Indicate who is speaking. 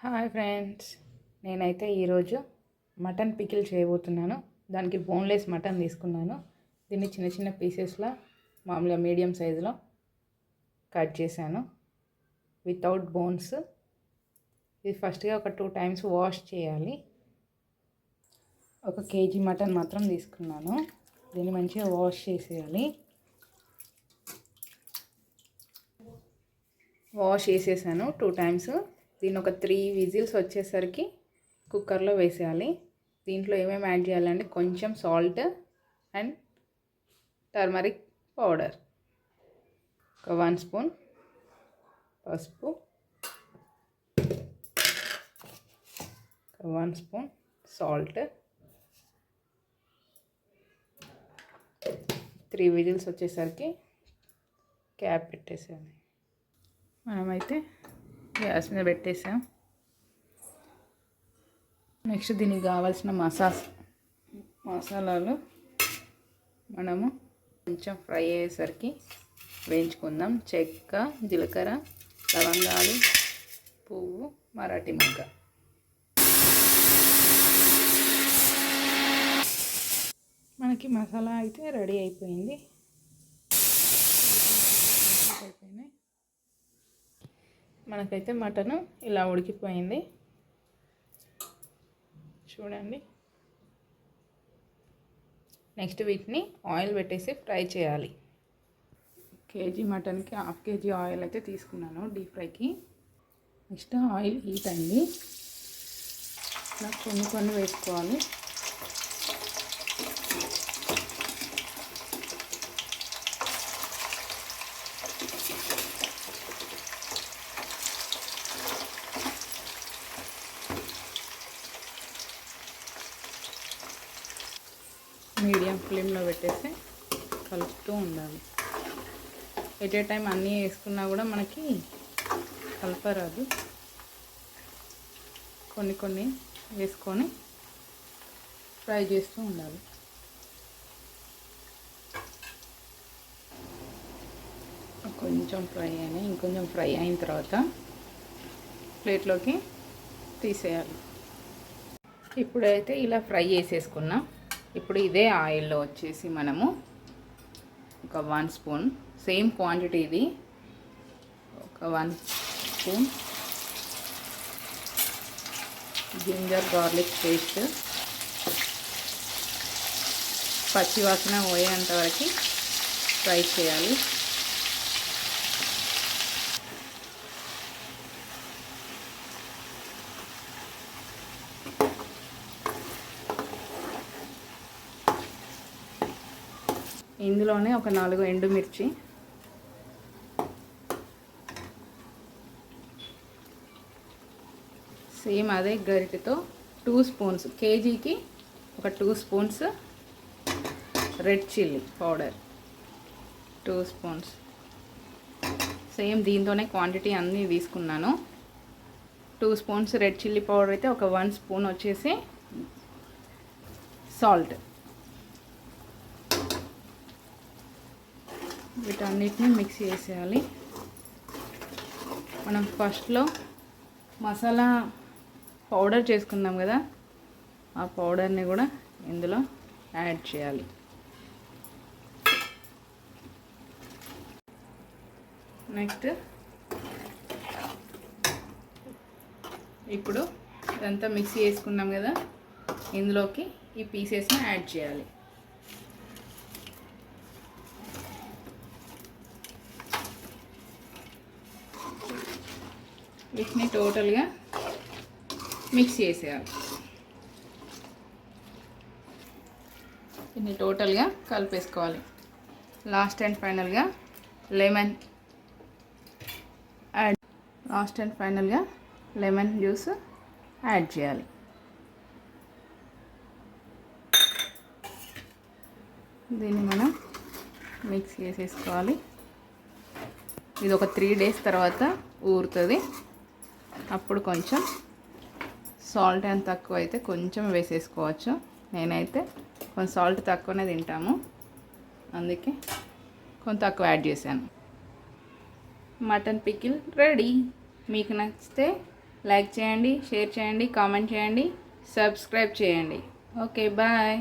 Speaker 1: Hi friends, నేనైతే ఈరోజు mutton pickle చేయబోతున్నాను. దానికి బోన్లెస్ మటన్ తీసుకున్నాను. దీన్ని చిన్న చిన్న పీసెస్లో మామూలుగా మీడియం సైజులో కట్ చేశాను వితౌట్ బోన్స్. ఇది ఫస్ట్గా ఒక 2 times వాష్ చేయాలి. 1 kg మటన్ మాత్రం తీసుకున్నాను. దీన్ని మంచిగా వాష్ చేసేయాలి. వాష్ చేసేసాను 2 times. దీన్ని ఒక 3 విజిల్స్ వచ్చేసరికి కుక్కర్లో వేసేయాలి. దీంట్లో ఏమేమి యాడ్ చేయాలంటే కొంచెం సాల్ట్ అండ్ టర్మరిక్ పౌడర్, ఒక 1 స్పూన్ పసుపు, ఒక 1 స్పూన్ సాల్ట్. 3 విజిల్స్ వచ్చేసరికి క్యాప్ పెట్టేసేయాలి. మనమైతే గ్యాస్ మీద పెట్టేసాం. నెక్స్ట్ దీనికి కావాల్సిన మసాలాలు మనము కొంచెం ఫ్రై అయ్యేసరికి వేయించుకుందాం. చెక్క, జీలకర్ర, లవంగాలు, పువ్వు, మరాఠీ మొగ్గ. మనకి మసాలా అయితే రెడీ అయిపోయింది. మనకైతే మటన్ ఇలా ఉడికిపోయింది చూడండి. నెక్స్ట్ వీటిని ఆయిల్ పెట్టేసి ఫ్రై చేయాలి. కేజీ మటన్కి 1/2 kg ఆయిల్ అయితే తీసుకున్నాను డీప్ ఫ్రైకి. నెక్స్ట్ ఆయిల్ హీట్ అయింది. ఇలా కొన్ని వేసుకోవాలి. మీడియం ఫ్లేమ్లో పెట్టేసి కలుపుతూ ఉండాలి. ఎట్ ఏ టైం అన్నీ వేసుకున్నా కూడా మనకి కలపరాదు. కొన్ని వేసుకొని ఫ్రై చేస్తూ ఉండాలి. కొంచెం ఫ్రై అయినాయి. ఇంకొంచెం ఫ్రై అయిన తర్వాత ప్లేట్లోకి తీసేయాలి. ఇప్పుడైతే ఇలా ఫ్రై చేసేసుకున్నాం. ఇప్పుడు ఇదే ఆయిల్లో వచ్చేసి మనము ఒక 1 స్పూన్, సేమ్ క్వాంటిటీ ఇది, ఒక 1 స్పూన్ జింజర్ గార్లిక్ పేస్ట్ పచ్చివాసన పోయేంత వరకు ఫ్రై చేయాలి. ఇందులోనే ఒక 4 ఎండుమిర్చి, సేమ్ అదే గరిటెతో 2 స్పూన్స్, కేజీకి ఒక 2 spoons red chilli powder, 2 spoons. Same దీంతోనే క్వాంటిటీ అన్నీ తీసుకున్నాను. 2 స్పూన్స్ రెడ్ చిల్లీ పౌడర్ అయితే ఒక 1 స్పూన్ వచ్చేసి సాల్ట్. వీటన్నిటిని మిక్స్ చేసేయాలి. మనం ఫస్ట్లో మసాలా పౌడర్ చేసుకున్నాం కదా, ఆ పౌడర్ని కూడా ఇందులో యాడ్ చేయాలి. నెక్స్ట్ ఇప్పుడు ఇదంతా మిక్స్ చేసుకున్నాం కదా, ఇందులోకి ఈ పీసెస్ని యాడ్ చేయాలి. వీటిని టోటల్గా మిక్స్ చేసేయాలి. దీన్ని టోటల్గా కలిపేసుకోవాలి. లాస్ట్ అండ్ ఫైనల్గా లెమన్ జ్యూస్ యాడ్ చేయాలి. దీన్ని మనం మిక్స్ చేసేసుకోవాలి. ఇది ఒక 3 days తర్వాత ఊరుతుంది. అప్పుడు కొంచెం సాల్ట్ అండ్ తక్కువ అయితే కొంచెం వేసేసుకోవచ్చు. నేనైతే కొంచెం సాల్ట్ తక్కువనే తింటాము, అందుకే కొంచెం తక్కువ యాడ్ చేశాను. Mutton pickle ready. మీకు నచ్చితే లైక్ చేయండి, షేర్ చేయండి, కామెంట్ చేయండి, సబ్స్క్రైబ్ చేయండి. Okay bye.